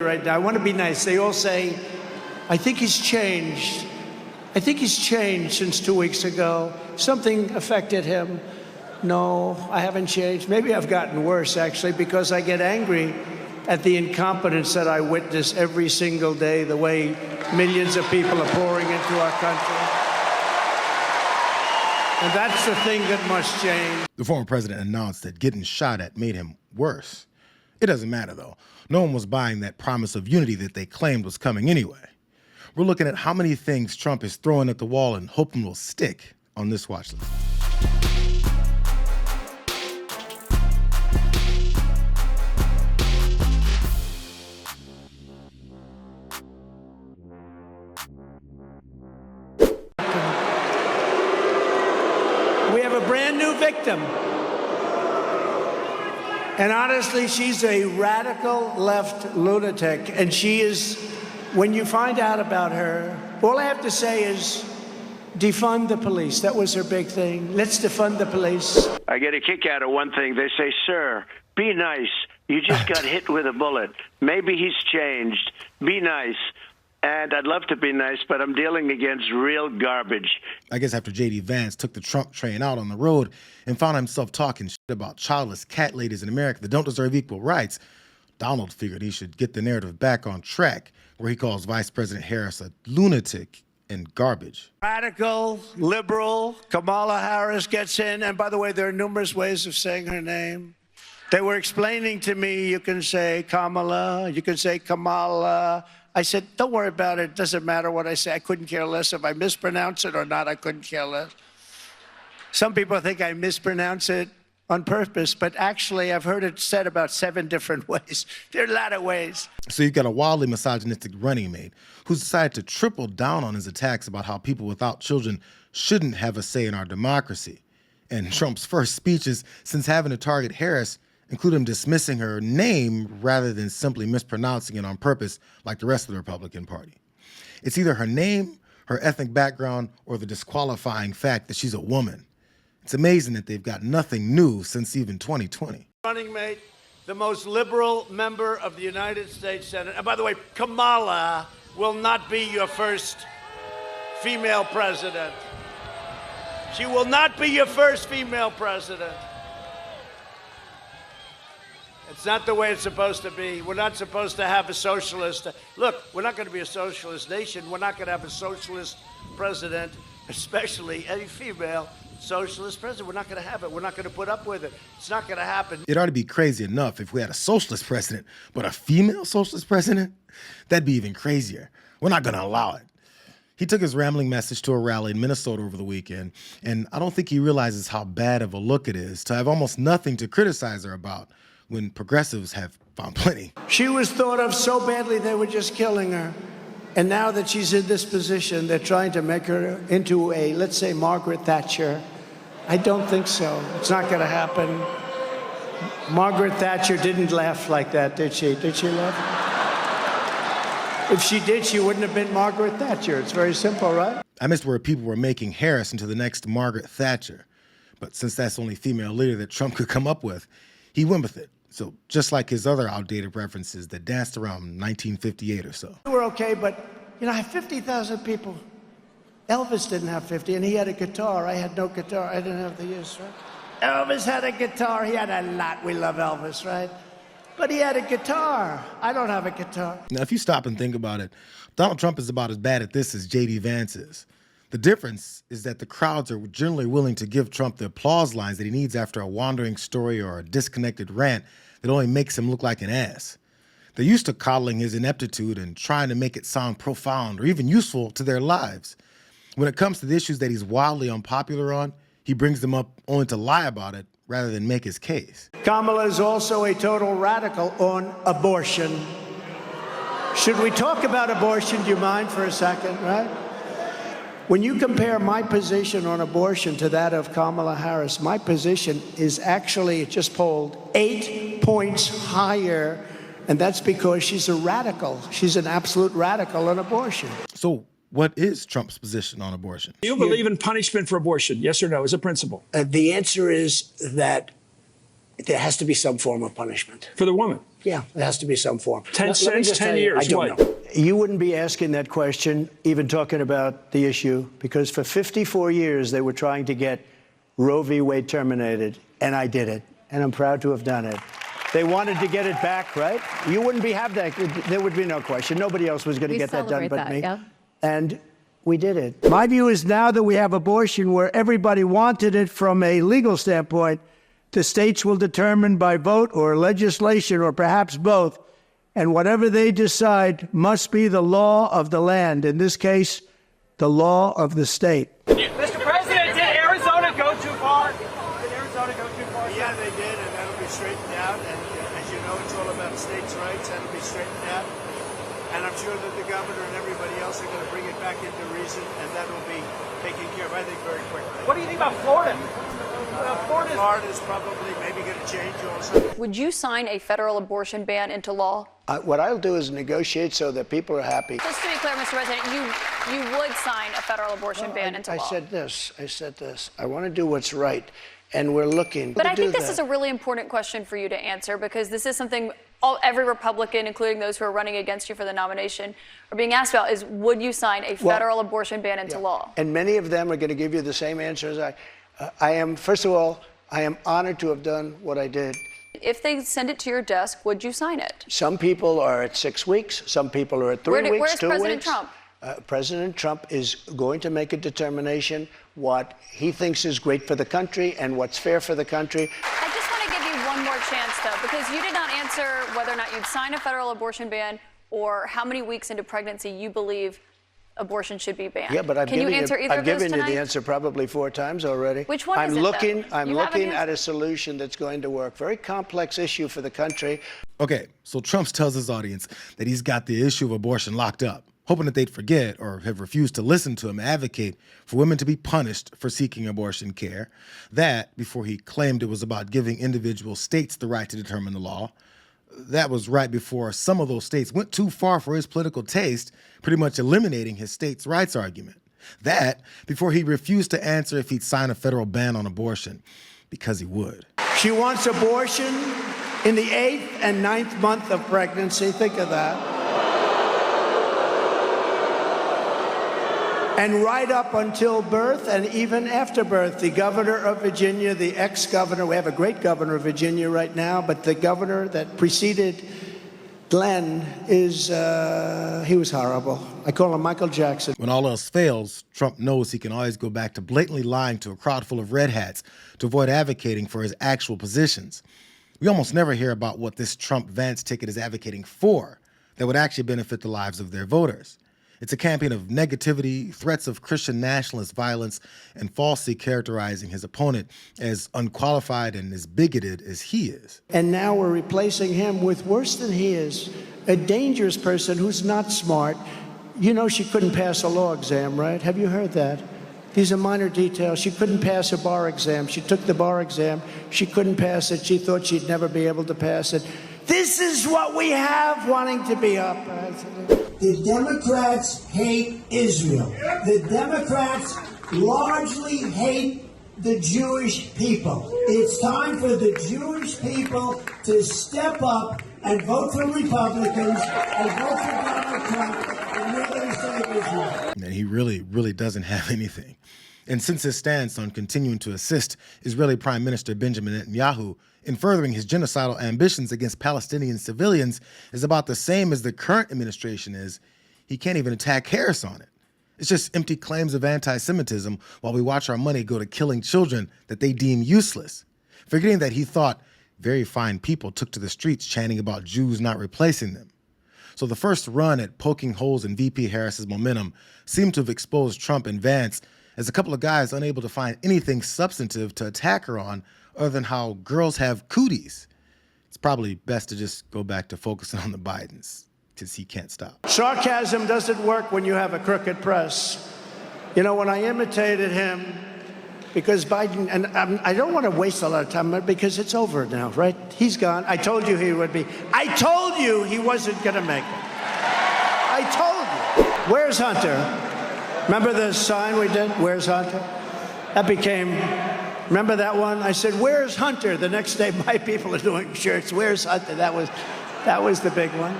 right now. I want to be nice. They all say, I think he's changed. I think he's changed since 2 weeks ago. Something affected him. No, I haven't changed. Maybe I've gotten worse, actually, because I get angry at the incompetence that I witness every single day, the way millions of people are pouring into our country. And that's the thing that must change. The former president announced that getting shot at made him worse. It doesn't matter, though. No one was buying that promise of unity that they claimed was coming anyway. We're looking at how many things Trump is throwing at the wall and hoping will stick on this watch list. We have a brand new victim. And honestly, she's a radical left lunatic. And she is, when you find out about her, all I have to say is defund the police. That was her big thing. Let's defund the police. I get a kick out of one thing. They say, sir, be nice. You just got hit with a bullet. Maybe he's changed. Be nice. And I'd love to be nice, but I'm dealing against real garbage. I guess after J.D. Vance took the Trump train out on the road and found himself talking shit about childless cat ladies in America that don't deserve equal rights, Donald figured he should get the narrative back on track, where he calls Vice President Harris a lunatic and garbage. Radical, liberal, Kamala Harris gets in. And by the way, there are numerous ways of saying her name. They were explaining to me, you can say Kamala, you can say Kamala. I said, don't worry about it. It doesn't matter what I say. I couldn't care less if I mispronounce it or not. I couldn't care less. Some people think I mispronounce it on purpose, but actually I've heard it said about 7 different ways. There are a lot of ways. So you've got a wildly misogynistic running mate who's decided to triple down on his attacks about how people without children shouldn't have a say in our democracy. And Trump's first speeches since having to target Harris include him dismissing her name rather than simply mispronouncing it on purpose like the rest of the Republican Party. It's either her name, her ethnic background, or the disqualifying fact that she's a woman. It's amazing that they've got nothing new since even 2020. Running mate, the most liberal member of the United States Senate. And by the way, Kamala will not be your first female president. She will not be your first female president. It's not the way it's supposed to be. We're not supposed to have a socialist. Look, we're not going to be a socialist nation. We're not going to have a socialist president, especially a female socialist president. We're not going to have it. We're not going to put up with it. It's not going to happen. It ought to be crazy enough if we had a socialist president, but a female socialist president? That'd be even crazier. We're not going to allow it. He took his rambling message to a rally in Minnesota over the weekend, and I don't think he realizes how bad of a look it is to have almost nothing to criticize her about when progressives have found plenty. She was thought of so badly they were just killing her. And now that she's in this position, they're trying to make her into a, let's say, Margaret Thatcher. I don't think so. It's not going to happen. Margaret Thatcher didn't laugh like that, did she? Did she laugh? If she did, she wouldn't have been Margaret Thatcher. It's very simple, right? I missed where people were making Harris into the next Margaret Thatcher. But since that's the only female leader that Trump could come up with, he went with it. So just like his other outdated references that danced around 1958 or so. We're okay, but, you know, I have 50,000 people. Elvis didn't have 50, and he had a guitar. I had no guitar. I didn't have the use, right? Elvis had a guitar. He had a lot. We love Elvis, right? But he had a guitar. I don't have a guitar. Now, if you stop and think about it, Donald Trump is about as bad at this as J.D. Vance is. The difference is that the crowds are generally willing to give Trump the applause lines that he needs after a wandering story or a disconnected rant that only makes him look like an ass. They're used to coddling his ineptitude and trying to make it sound profound or even useful to their lives. When it comes to the issues that he's wildly unpopular on, he brings them up only to lie about it rather than make his case. Kamala is also a total radical on abortion. Should we talk about abortion? Do you mind for a second, right? When you compare my position on abortion to that of Kamala Harris, my position is actually, it just polled, 8 points higher, and that's because she's a radical. She's an absolute radical on abortion. So what is Trump's position on abortion? Do you believe in punishment for abortion, yes or no, as a principle? The answer is that there has to be some form of punishment. For the woman? Yeah, it has to be some form. 10 Let me cents, just 10 tell you, years, I don't what? know. You wouldn't be asking that question, even talking about the issue, because for 54 years they were trying to get Roe v. Wade terminated, and I did it, and I'm proud to have done it. They wanted to get it back, right? You wouldn't have that. There would be no question. Nobody else was going to get that done but me. Yeah. And we did it. My view is now that we have abortion where everybody wanted it from a legal standpoint, the states will determine by vote or legislation or perhaps both, and whatever they decide must be the law of the land. In this case, the law of the state. Mr. President, did Arizona go too far? Did Arizona go too far? Yeah, they did, and that'll be straightened out. And as you know, it's all about states' rights. That'll be straightened out. And I'm sure that the governor and everybody else are going to bring it back into reason, and that will be taken care of, I think, very quickly. What do you think about Florida? Florida's probably maybe going to change also. Would you sign a federal abortion ban into law? What I'll do is negotiate so that people are happy. Just to be clear, Mr. President, you would sign a federal abortion ban into law. I said this. I want to do what's right, and we're looking to do that. But I think this is a really important question for you to answer, because this is something every Republican, including those who are running against you for the nomination, are being asked about, is would you sign a federal abortion ban into law? And many of them are going to give you the same answer as I am. First of all, I am honored to have done what I did. If they send it to your desk, would you sign it? Some people are at 6 weeks. Some people are at 3 weeks, Where's 2 President weeks. Trump? President Trump is going to make a determination what he thinks is great for the country and what's fair for the country. I just want to give you one more chance, though, because you did not answer whether or not you'd sign a federal abortion ban or how many weeks into pregnancy you believe abortion should be banned. Yeah, but I've Can you answer either of those given you tonight? the answer probably 4 times already. Which one I'm is it, looking, though? I'm You have an looking at answer? a solution that's going to work. Very complex issue for the country. Okay, so Trump tells his audience that he's got the issue of abortion locked up, hoping that they'd forget or have refused to listen to him advocate for women to be punished for seeking abortion care. That, before he claimed it was about giving individual states the right to determine the law. That was right before some of those states went too far for his political taste, pretty much eliminating his states' rights argument. That, before he refused to answer if he'd sign a federal ban on abortion, because he would. She wants abortion in the 8th and 9th month of pregnancy. Think of that. And right up until birth and even after birth. The governor of Virginia, the ex-governor, we have a great governor of Virginia right now, but the governor that preceded Glenn he was horrible. I call him Michael Jackson. When all else fails, Trump knows he can always go back to blatantly lying to a crowd full of red hats to avoid advocating for his actual positions. We almost never hear about what this Trump-Vance ticket is advocating for that would actually benefit the lives of their voters. It's a campaign of negativity, threats of Christian nationalist violence, and falsely characterizing his opponent as unqualified and as bigoted as he is. And now we're replacing him with worse than he is, a dangerous person who's not smart. You know she couldn't pass a law exam, right? Have you heard that? These are minor details. She couldn't pass a bar exam. She took the bar exam. She couldn't pass it. She thought she'd never be able to pass it. This is what we have wanting to be our president. The Democrats hate Israel. The Democrats largely hate the Jewish people. It's time for the Jewish people to step up and vote for Republicans and vote for Donald Trump, and we're going to save Israel. And he really doesn't have anything. And since his stance on continuing to assist Israeli Prime Minister Benjamin Netanyahu in furthering his genocidal ambitions against Palestinian civilians is about the same as the current administration is, he can't even attack Harris on it. It's just empty claims of anti-Semitism while we watch our money go to killing children that they deem useless, forgetting that he thought very fine people took to the streets chanting about Jews not replacing them. So the first run at poking holes in VP Harris's momentum seemed to have exposed Trump and Vance as a couple of guys unable to find anything substantive to attack her on other than how girls have cooties. It's probably best to just go back to focusing on the Bidens, because he can't stop. Sarcasm doesn't work when you have a crooked press. You know, when I imitated him, because Biden, and I don't want to waste a lot of time, because it's over now, right? He's gone. I told you he would be. I told you he wasn't going to make it. I told you. Where's Hunter? Remember the sign we did? Where's Hunter? That became, remember that one? I said, where's Hunter? The next day, my people are doing shirts. Where's Hunter? That was That was the big one.